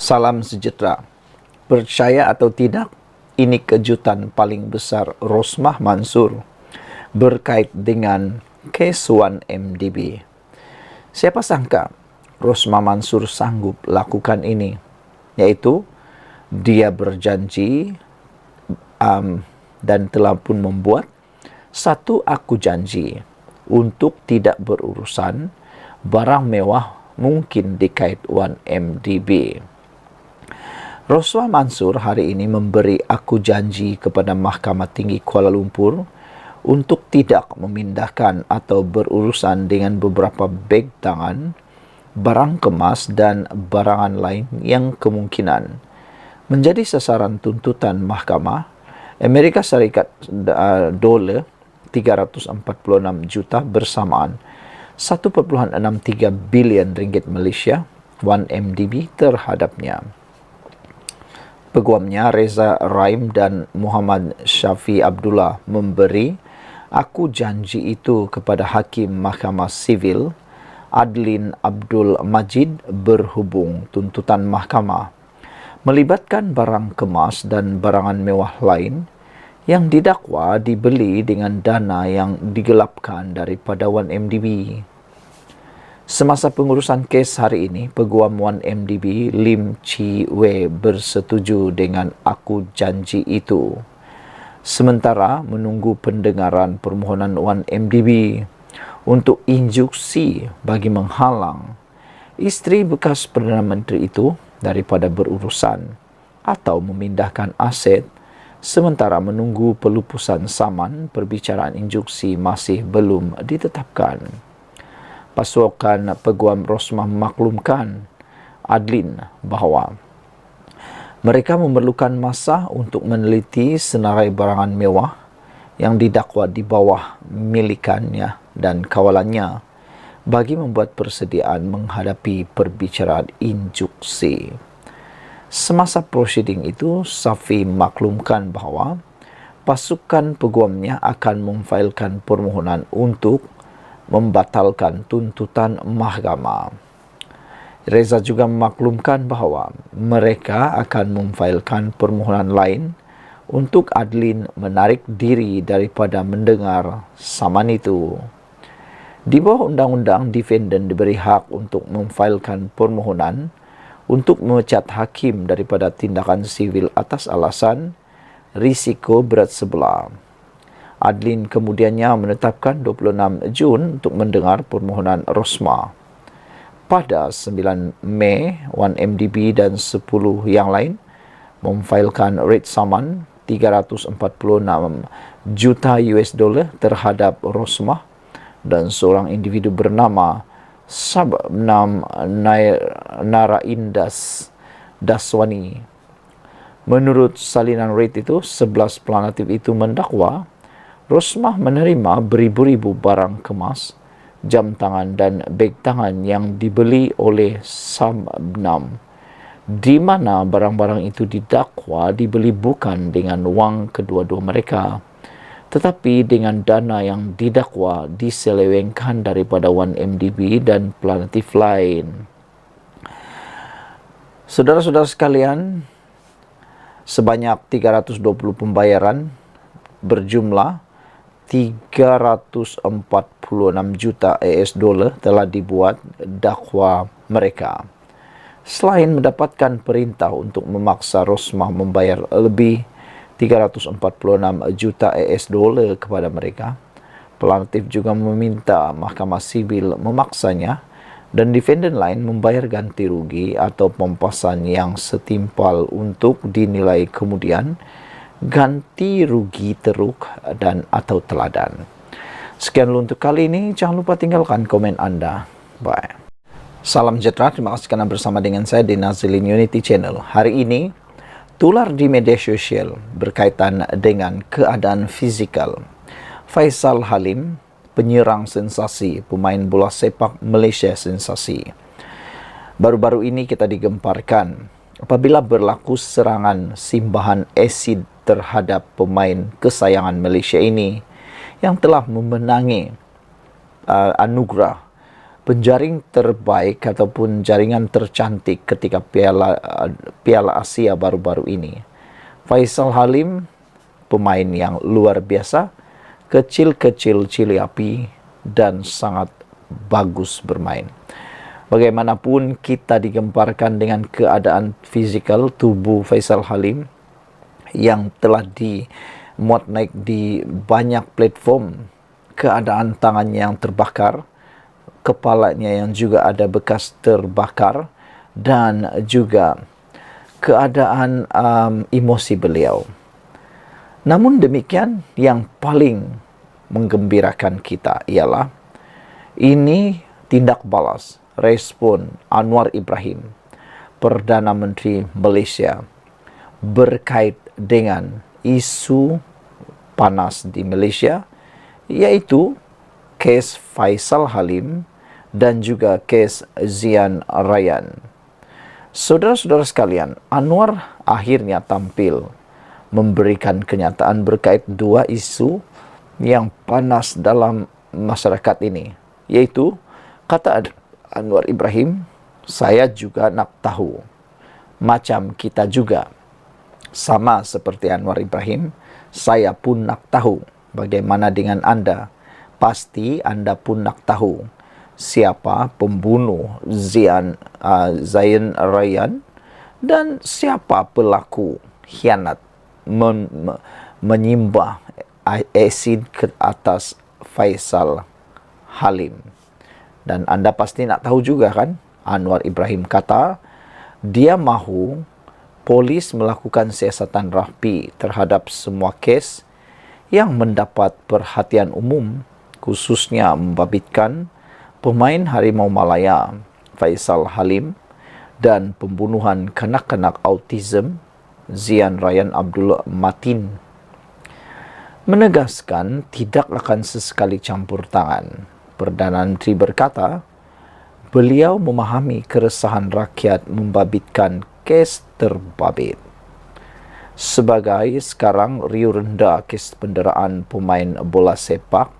Salam sejahtera. Percaya atau tidak, ini kejutan paling besar Rosmah Mansur berkait dengan kes 1MDB. Siapa sangka Rosmah Mansur sanggup lakukan ini, yaitu dia berjanji dan telah pun membuat satu aku janji untuk tidak berurusan barang mewah mungkin dikait 1MDB. Rosmah Mansur hari ini memberi aku janji kepada Mahkamah Tinggi Kuala Lumpur untuk tidak memindahkan atau berurusan dengan beberapa beg tangan, barang kemas dan barangan lain yang kemungkinan menjadi sasaran tuntutan mahkamah Amerika Syarikat dolar 346 juta bersamaan 1.63 bilion ringgit Malaysia 1MDB terhadapnya. Peguamnya Reza Raim dan Muhammad Syafi Abdullah memberi aku janji itu kepada Hakim Mahkamah Sivil Adlin Abdul Majid berhubung tuntutan mahkamah melibatkan barang kemas dan barangan mewah lain yang didakwa dibeli dengan dana yang digelapkan daripada 1MDB. Semasa pengurusan kes hari ini, Peguam 1MDB Lim Chi Wei bersetuju dengan aku janji itu. Sementara menunggu pendengaran permohonan 1MDB untuk instruksi bagi menghalang isteri bekas Perdana Menteri itu daripada berurusan atau memindahkan aset, sementara menunggu pelupusan saman, perbicaraan instruksi masih belum ditetapkan. Pasukan Peguam Rosmah memaklumkan Adlin bahawa mereka memerlukan masa untuk meneliti senarai barangan mewah yang didakwa di bawah milikannya dan kawalannya bagi membuat persediaan menghadapi perbicaraan instruksi. Semasa prosiding itu, Safi maklumkan bahawa pasukan peguamnya akan memfailkan permohonan untuk membatalkan tuntutan mahkamah. Reza juga memaklumkan bahawa mereka akan memfailkan permohonan lain untuk Adlin menarik diri daripada mendengar saman itu. Di bawah undang-undang, defendant diberi hak untuk memfailkan permohonan untuk memecat hakim daripada tindakan sivil atas alasan risiko berat sebelah. Adlin kemudiannya menetapkan 26 Jun untuk mendengar permohonan Rosmah. Pada 9 Mei, 1MDB dan 10 yang lain memfailkan writ saman 346 juta US dollar terhadap Rosmah dan seorang individu bernama Sabnam Naraindas Daswani. Menurut salinan writ itu, 11 pelanatif itu mendakwa Rosmah menerima beribu-ribu barang kemas, jam tangan dan beg tangan yang dibeli oleh Sabnam, di mana barang-barang itu didakwa dibeli bukan dengan wang kedua-dua mereka, tetapi dengan dana yang didakwa diselewengkan daripada 1MDB dan pelanatif lain. Saudara-saudara sekalian, sebanyak 320 pembayaran berjumlah 346 juta US dollar telah dibuat dakwa mereka. Selain mendapatkan perintah untuk memaksa Rosmah membayar lebih 346 juta US dollar kepada mereka, pelanatif juga meminta Mahkamah Sivil memaksanya dan defendant lain membayar ganti rugi atau pempasan yang setimpal untuk dinilai kemudian ganti rugi teruk dan atau teladan. Sekian dulu untuk kali ini. Jangan lupa tinggalkan komen anda. Bye. Salam sejahtera. Terima kasih kerana bersama dengan saya di Nazilin Unity Channel. Hari ini, tular di media sosial berkaitan dengan keadaan fizikal Faisal Halim, penyerang sensasi, pemain bola sepak Malaysia sensasi. Baru-baru ini kita digemparkan apabila berlaku serangan simbahan asid terhadap pemain kesayangan Malaysia ini yang telah memenangi anugerah penjaring terbaik ataupun jaringan tercantik ketika Piala Asia baru-baru ini. Faisal Halim, pemain yang luar biasa, kecil-kecil cili api dan sangat bagus bermain. Bagaimanapun kita digemparkan dengan keadaan fizikal tubuh Faisal Halim yang telah dimuat naik di banyak platform, keadaan tangannya yang terbakar, kepalanya yang juga ada bekas terbakar, dan juga keadaan emosi beliau. Namun demikian, yang paling menggembirakan kita ialah ini tindak balas respon Anwar Ibrahim, Perdana Menteri Malaysia, berkait dengan isu panas di Malaysia, yaitu kes Faisal Halim dan juga kes Zian Rayyan. Saudara-saudara sekalian, Anwar akhirnya tampil memberikan kenyataan berkait dua isu yang panas dalam masyarakat ini, yaitu kata Anwar Ibrahim, saya juga nak tahu. Macam kita juga. Sama seperti Anwar Ibrahim, saya pun nak tahu. Bagaimana dengan Anda? Pasti Anda pun nak tahu siapa pembunuh Zian Rayyan dan siapa pelaku khianat menyimbah asid ke atas Faisal Halim. Dan Anda pasti nak tahu juga kan, Anwar Ibrahim kata dia mahu polis melakukan siasatan rapi terhadap semua kes yang mendapat perhatian umum, khususnya membabitkan pemain Harimau Malaya Faisal Halim dan pembunuhan kanak-kanak autism Zian Rayyan Abdul Matin. Menegaskan tidak akan sesekali campur tangan. Perdana Menteri berkata, beliau memahami keresahan rakyat membabitkan kes terbabit. Sebagai sekarang riuh rendah kes penderaan pemain bola sepak,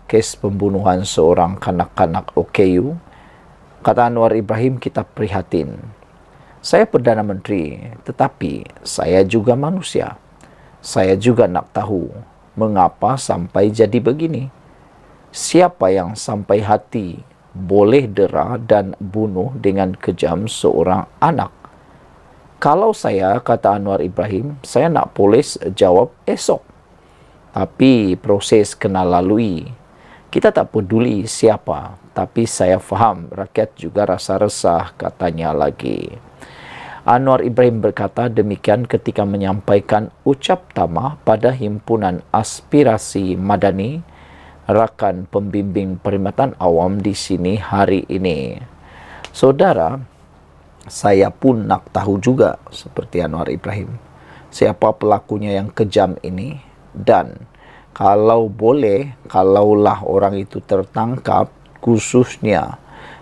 kes pembunuhan seorang kanak-kanak OKU, kata Anwar Ibrahim, kita prihatin. Saya Perdana Menteri, tetapi saya juga manusia. Saya juga nak tahu mengapa sampai jadi begini. Siapa yang sampai hati boleh dera dan bunuh dengan kejam seorang anak? Kalau saya, kata Anwar Ibrahim, saya nak polis jawab esok. Tapi proses kena lalui. Kita tak peduli siapa, tapi saya faham rakyat juga rasa resah, katanya lagi. Anwar Ibrahim berkata demikian ketika menyampaikan ucap tamah pada Himpunan Aspirasi Madani Rakan Pembimbing Perkhidmatan Awam di sini hari ini. Saudara, saya pun nak tahu juga seperti Anwar Ibrahim, siapa pelakunya yang kejam ini, dan kalau boleh, kalaulah orang itu tertangkap, khususnya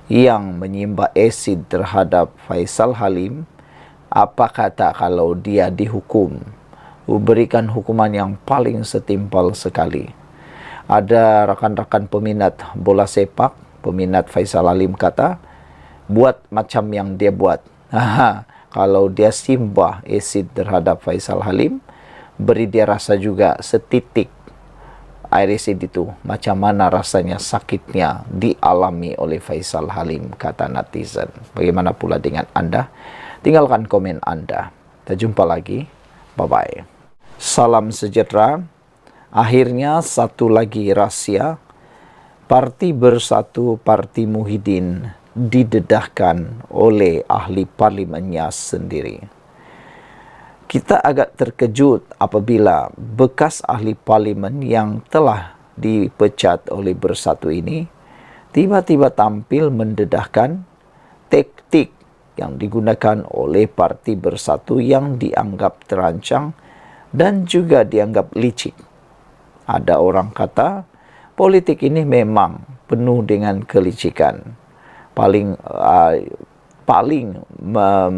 yang menyimbah asid terhadap Faisal Halim, apa kata kalau dia dihukum, berikan hukuman yang paling setimpal sekali. Ada rakan-rakan peminat bola sepak, peminat Faisal Halim kata, buat macam yang dia buat. Kalau dia simbah asid terhadap Faisal Halim, beri dia rasa juga setitik air asid itu. Macam mana rasanya sakitnya dialami oleh Faisal Halim, kata netizen. Bagaimana pula dengan Anda? Tinggalkan komen Anda. Kita jumpa lagi. Bye-bye. Salam sejahtera. Akhirnya satu lagi rahsia, Parti Bersatu Parti Muhyiddin didedahkan oleh ahli parlimennya sendiri. Kita agak terkejut apabila bekas ahli parlimen yang telah dipecat oleh Bersatu ini tiba-tiba tampil mendedahkan taktik yang digunakan oleh Parti Bersatu yang dianggap terancang dan juga dianggap licik. Ada orang kata, politik ini memang penuh dengan kelicikan. Paling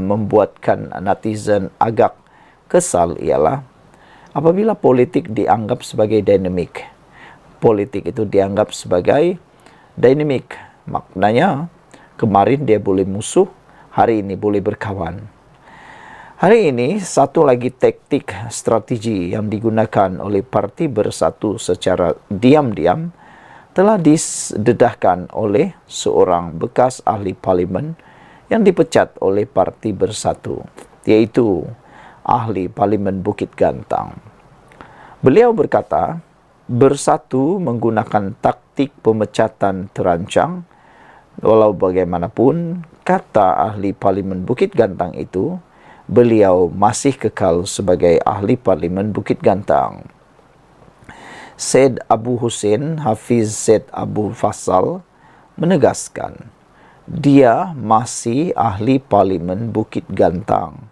membuatkan netizen agak kesal ialah apabila politik dianggap sebagai dinamik. Politik itu dianggap sebagai dinamik, Maknanya, kemarin dia boleh musuh, hari ini boleh berkawan. Hari ini, satu lagi taktik strategi yang digunakan oleh Parti Bersatu secara diam-diam telah didedahkan oleh seorang bekas ahli parlimen yang dipecat oleh Parti Bersatu, yaitu ahli parlimen Bukit Gantang. Beliau berkata, Bersatu menggunakan taktik pemecatan terancang. Walau bagaimanapun, kata ahli parlimen Bukit Gantang itu, beliau masih kekal sebagai ahli parlimen Bukit Gantang. Syed Abu Hussein Hafiz Syed Abu Faisal menegaskan, dia masih ahli parlimen Bukit Gantang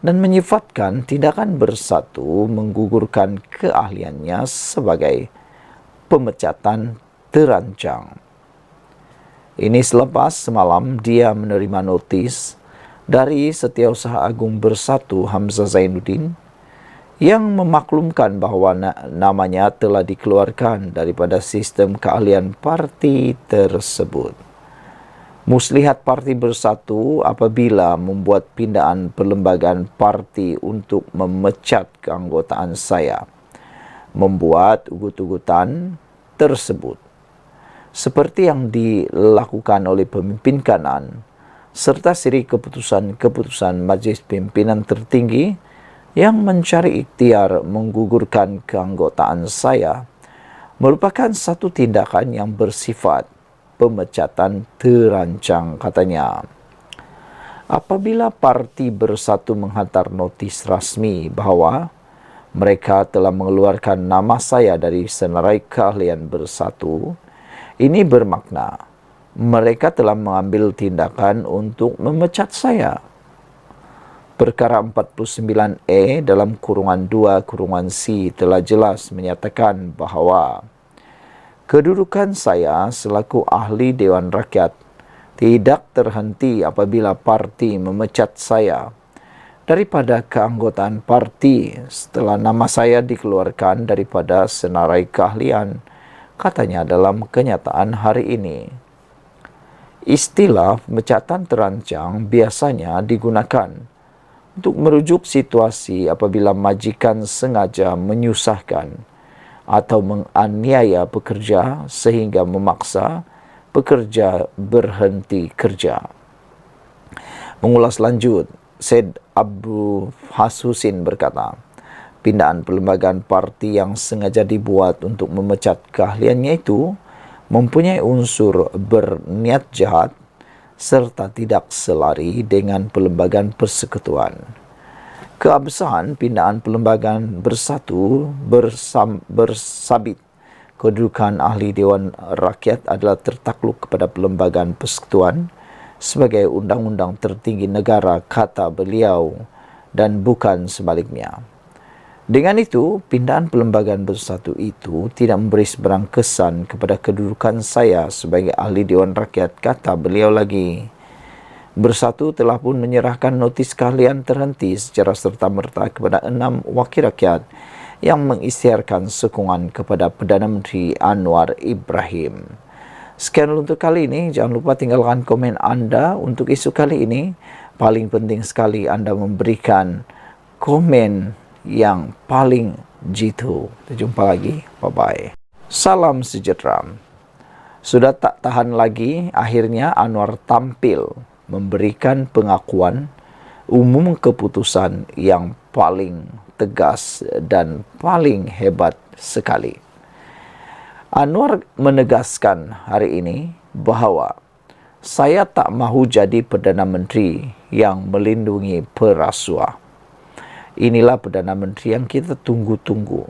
dan menyifatkan tindakan Bersatu menggugurkan keahliannya sebagai pemecatan terancang. Ini selepas semalam dia menerima notis dari Setiausaha Agung Bersatu Hamzah Zainuddin yang memaklumkan bahawa namanya telah dikeluarkan daripada sistem keahlian parti tersebut. Muslihat Parti Bersatu apabila membuat pindaan perlembagaan parti untuk memecat keanggotaan saya, membuat ugut-ugutan tersebut, seperti yang dilakukan oleh pemimpin kanan, serta siri keputusan-keputusan Majlis Pimpinan Tertinggi yang mencari ikhtiar menggugurkan keanggotaan saya, merupakan satu tindakan yang bersifat pemecatan terancang, katanya. Apabila Parti Bersatu menghantar notis rasmi bahawa mereka telah mengeluarkan nama saya dari senarai keahlian Bersatu, ini bermakna mereka telah mengambil tindakan untuk memecat saya. Perkara 49E dalam kurungan 2 kurungan C telah jelas menyatakan bahawa kedudukan saya selaku ahli Dewan Rakyat tidak terhenti apabila parti memecat saya daripada keanggotaan parti setelah nama saya dikeluarkan daripada senarai keahlian, katanya dalam kenyataan hari ini. Istilah pemecatan terancang biasanya digunakan untuk merujuk situasi apabila majikan sengaja menyusahkan atau menganiaya pekerja sehingga memaksa pekerja berhenti kerja. Mengulas lanjut, Syed Abu Hussein berkata, pindaan perlembagaan parti yang sengaja dibuat untuk memecat keahliannya itu mempunyai unsur berniat jahat serta tidak selari dengan perlembagaan persekutuan. Keabsahan pindaan perlembagaan Bersatu bersabit kedudukan ahli Dewan Rakyat adalah tertakluk kepada perlembagaan persekutuan sebagai undang-undang tertinggi negara, kata beliau, dan bukan sebaliknya. Dengan itu, pindaan perlembagaan Bersatu itu tidak memberi seberang kesan kepada kedudukan saya sebagai ahli Dewan Rakyat, kata beliau lagi. Bersatu telah pun menyerahkan notis keahlian terhenti secara serta-merta kepada 6 wakil rakyat yang mengisytiharkan sokongan kepada Perdana Menteri Anwar Ibrahim. Sekian untuk kali ini. Jangan lupa tinggalkan komen anda untuk isu kali ini. Paling penting sekali anda memberikan komen yang paling jitu. Kita jumpa lagi. Bye-bye. Salam sejahtera. Sudah tak tahan lagi, akhirnya Anwar tampil memberikan pengakuan umum keputusan yang paling tegas dan paling hebat sekali. Anwar menegaskan hari ini bahawa saya tak mahu jadi Perdana Menteri yang melindungi perasuah. Inilah Perdana Menteri yang kita tunggu-tunggu.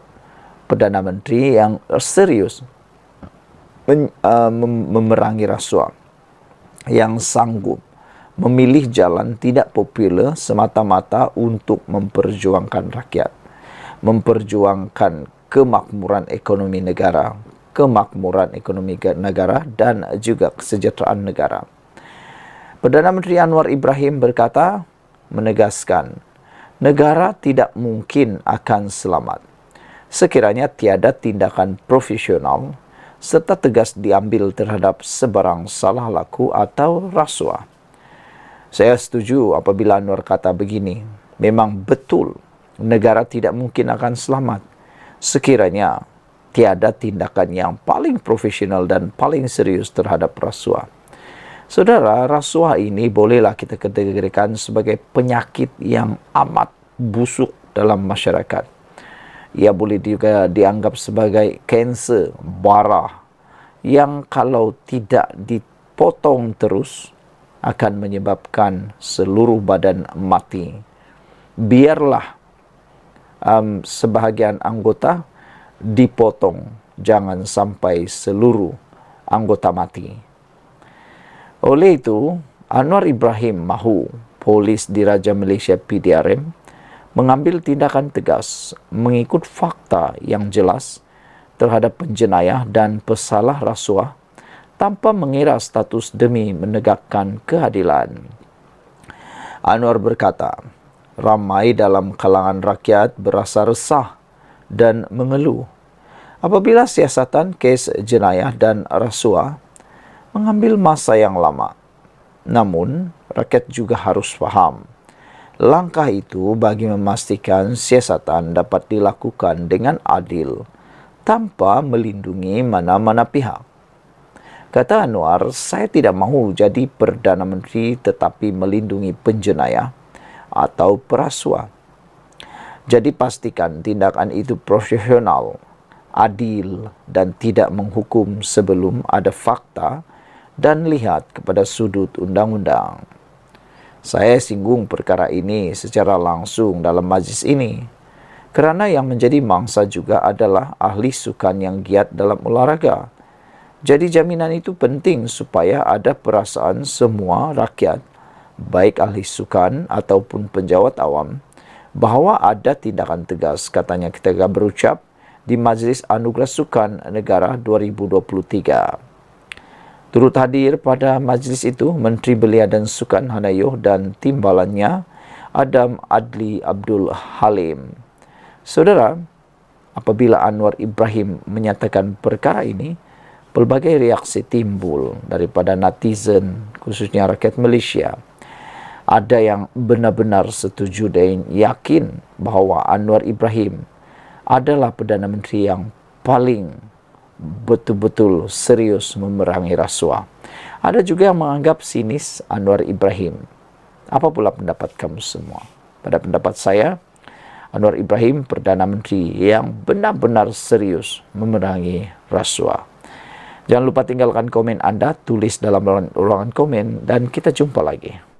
Perdana Menteri yang serius memerangi rasuah, yang sanggup memilih jalan tidak popular semata-mata untuk memperjuangkan rakyat, memperjuangkan kemakmuran ekonomi negara, dan juga kesejahteraan negara. Perdana Menteri Anwar Ibrahim berkata, menegaskan, negara tidak mungkin akan selamat sekiranya tiada tindakan profesional serta tegas diambil terhadap sebarang salah laku atau rasuah. Saya setuju apabila Anwar kata begini, memang betul negara tidak mungkin akan selamat sekiranya tiada tindakan yang paling profesional dan paling serius terhadap rasuah. Saudara, rasuah ini bolehlah kita kategorikan sebagai penyakit yang amat busuk dalam masyarakat. Ia boleh juga dianggap sebagai kanser bara yang kalau tidak dipotong terus akan menyebabkan seluruh badan mati. Biarlah sebahagian anggota dipotong, jangan sampai seluruh anggota mati. Oleh itu, Anwar Ibrahim mahu polis Diraja Malaysia PDRM mengambil tindakan tegas mengikut fakta yang jelas terhadap penjenayah dan pesalah rasuah tanpa mengira status demi menegakkan keadilan. Anwar berkata, ramai dalam kalangan rakyat berasa resah dan mengeluh apabila siasatan kes jenayah dan rasuah mengambil masa yang lama. Namun, rakyat juga harus faham, langkah itu bagi memastikan siasatan dapat dilakukan dengan adil tanpa melindungi mana-mana pihak. Kata Anwar, saya tidak mahu jadi Perdana Menteri tetapi melindungi penjenayah atau perasuah. Jadi pastikan tindakan itu profesional, adil dan tidak menghukum sebelum ada fakta dan lihat kepada sudut undang-undang. Saya singgung perkara ini secara langsung dalam majlis ini kerana yang menjadi mangsa juga adalah ahli sukan yang giat dalam olahraga. Jadi jaminan itu penting supaya ada perasaan semua rakyat, baik ahli sukan ataupun penjawat awam, bahawa ada tindakan tegas, katanya ketika berucap di Majlis Anugerah Sukan Negara 2023. Turut hadir pada majlis itu Menteri Belia dan Sukan Hanayoh dan timbalannya Adam Adli Abdul Halim. Saudara, apabila Anwar Ibrahim menyatakan perkara ini, pelbagai reaksi timbul daripada netizen, khususnya rakyat Malaysia. Ada yang benar-benar setuju dan yakin bahawa Anwar Ibrahim adalah Perdana Menteri yang paling betul-betul serius memerangi rasuah. Ada juga yang menganggap sinis Anwar Ibrahim. Apa pula pendapat kamu semua? Pada pendapat saya, Anwar Ibrahim Perdana Menteri yang benar-benar serius memerangi rasuah. Jangan lupa tinggalkan komen Anda, tulis dalam ruangan komen dan kita jumpa lagi.